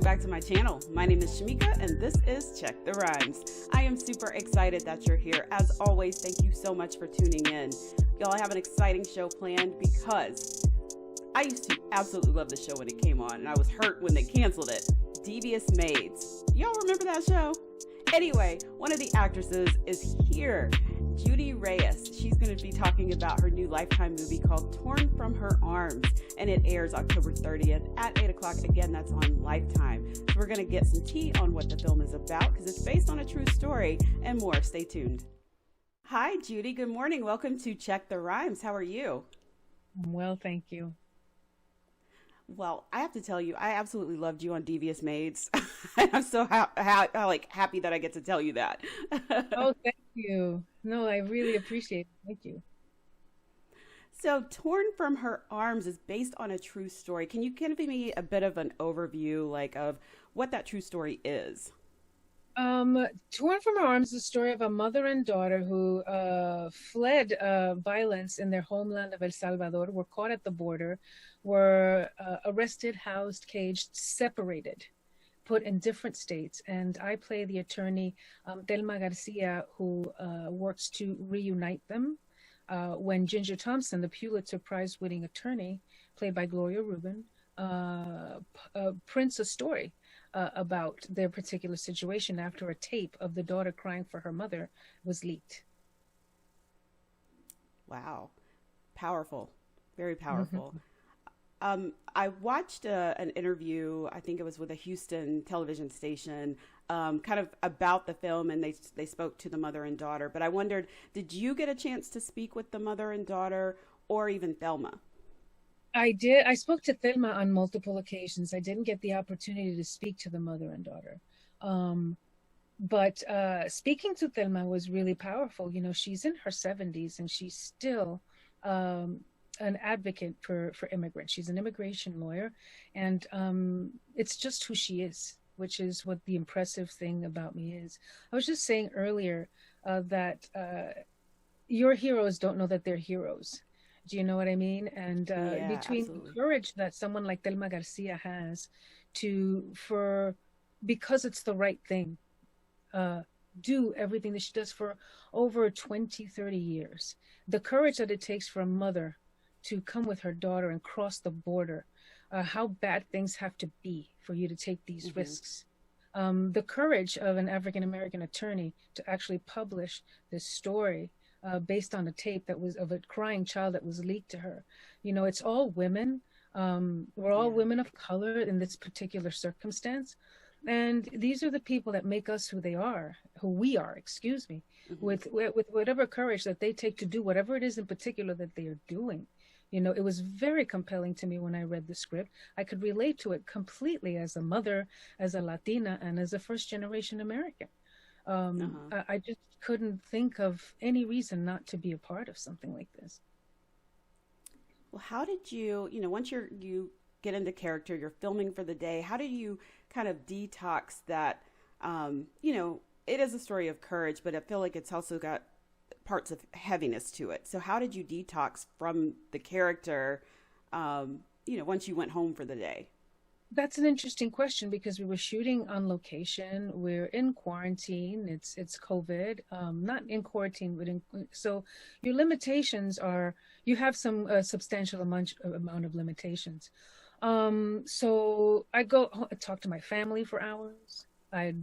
welcome back to my channel. My name is Shamika and this is Check the Rhymes. I am super excited that you're here. As always, thank you so much for tuning in. Y'all, I have an exciting show planned because I used to absolutely love the show when it came on and I was hurt when they canceled it. Devious Maids. Y'all remember that show? Anyway, one of the actresses is here, Judy Reyes. She's going to be talking about her new Lifetime movie called Torn from Her Arms, and it airs October 30th at 8 o'clock. Again, that's on Lifetime. So we're going to get some tea on what the film is about because it's based on a true story and more. Stay tuned. Hi, Judy. Good morning. Welcome to Check the Rhymes. How are you? Well, thank you. Well, I have to tell you, I absolutely loved you on Devious Maids. I'm so happy that I get to tell you that. Oh, thank you. No, I really appreciate it. Thank you. So, Torn from Her Arms is based on a true story. Can you give me a bit of an overview, of what that true story is? Torn from Her Arms is the story of a mother and daughter who fled violence in their homeland of El Salvador, were caught at the border, were arrested, housed, caged, separated, put in different states. And I play the attorney, Thelma Garcia, who works to reunite them. When Ginger Thompson, the Pulitzer Prize-winning attorney, played by Gloria Rubin, prints a story about their particular situation after a tape of the daughter crying for her mother was leaked. Wow. Powerful. Very powerful. I watched an interview, I think it was with a Houston television station, kind of about the film, and they spoke to the mother and daughter. But I wondered, did you get a chance to speak with the mother and daughter or even Thelma? I did. I spoke to Thelma on multiple occasions. I didn't get the opportunity to speak to the mother and daughter. But speaking to Thelma was really powerful. You know, she's in her 70s and she's still an advocate for immigrants. She's an immigration lawyer, and it's just who she is, which is what the impressive thing about me is. I was just saying earlier that your heroes don't know that they're heroes. Do you know what I mean? And between absolutely. the courage that someone like Thelma Garcia has because it's the right thing, do everything that she does for over 20, 30 years. The courage that it takes for a mother to come with her daughter and cross the border, how bad things have to be for you to take these risks. The courage of an African-American attorney to actually publish this story based on a tape that was of a crying child that was leaked to her. You know, it's all women. We're all women of color in this particular circumstance. And these are the people that make us who we are, with whatever courage that they take to do whatever it is in particular that they are doing. You know, it was very compelling to me when I read the script. I could relate to it completely as a mother, as a Latina, and as a first-generation American. I just couldn't think of any reason not to be a part of something like this. Well, how did you once you get into character, you're filming for the day, how did you kind of detox that, it is a story of courage, but I feel like it's also got parts of heaviness to it. So how did you detox from the character, once you went home for the day? That's an interesting question because we were shooting on location. We're in quarantine. It's COVID, not in quarantine, but so your limitations are, you have some substantial amount of limitations. So I go talk to my family for hours. I'd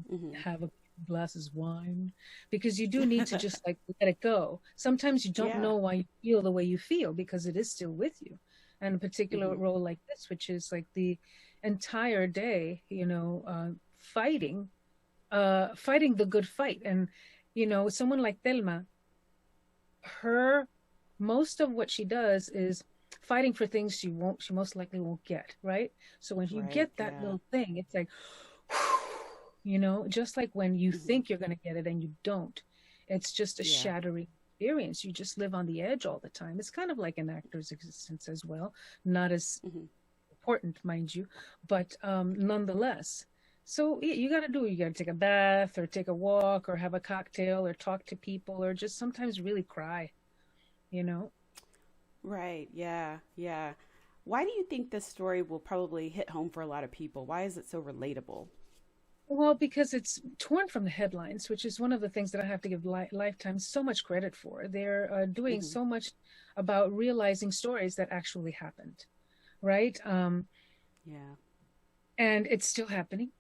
have a glasses of wine because you do need to just let it go. Sometimes you don't know why you feel the way you feel because it is still with you. And a particular role like this, which is like the entire day, fighting the good fight. And, someone like Thelma, most of what she does is fighting for things she most likely won't get, right? So when you get that little thing, it's like, just like when you think you're going to get it and you don't, it's just a shattering experience. You just live on the edge all the time. It's kind of like an actor's existence as well, not as important, mind you, but nonetheless. So you got to take a bath or take a walk or have a cocktail or talk to people or just sometimes really cry, Right. Yeah. Why do you think this story will probably hit home for a lot of people? Why is it so relatable? Well, because it's torn from the headlines, which is one of the things that I have to give Lifetime so much credit for. They're doing Hmm. so much about realizing stories that actually happened, right? Yeah, And it's still happening,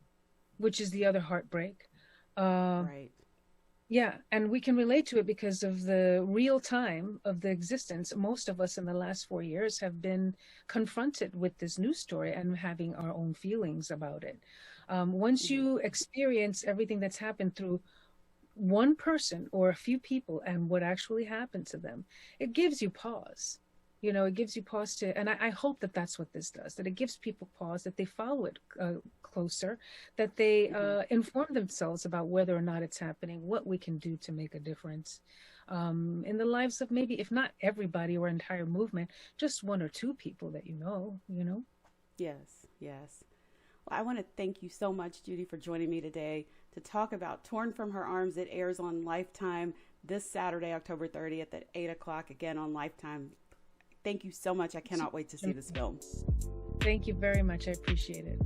which is the other heartbreak. Uh, right. yeah, and we can relate to it because of the real time of the existence. Most of us in the last 4 years have been confronted with this news story and having our own feelings about it. Once Hmm. you experience everything that's happened through one person or a few people and what actually happened to them, it gives you pause. It gives you pause to, and I hope that that's what this does, that it gives people pause, that they follow it closer, that they Hmm. inform themselves about whether or not it's happening, what we can do to make a difference in the lives of maybe, if not everybody or entire movement, just one or two people that you know. Yes, yes. Well, I want to thank you so much, Judy, for joining me today to talk about Torn from Her Arms. It airs on Lifetime this Saturday, October 30th at 8 o'clock, again on Lifetime. Thank you so much. I cannot wait to see this film. Thank you very much. I appreciate it.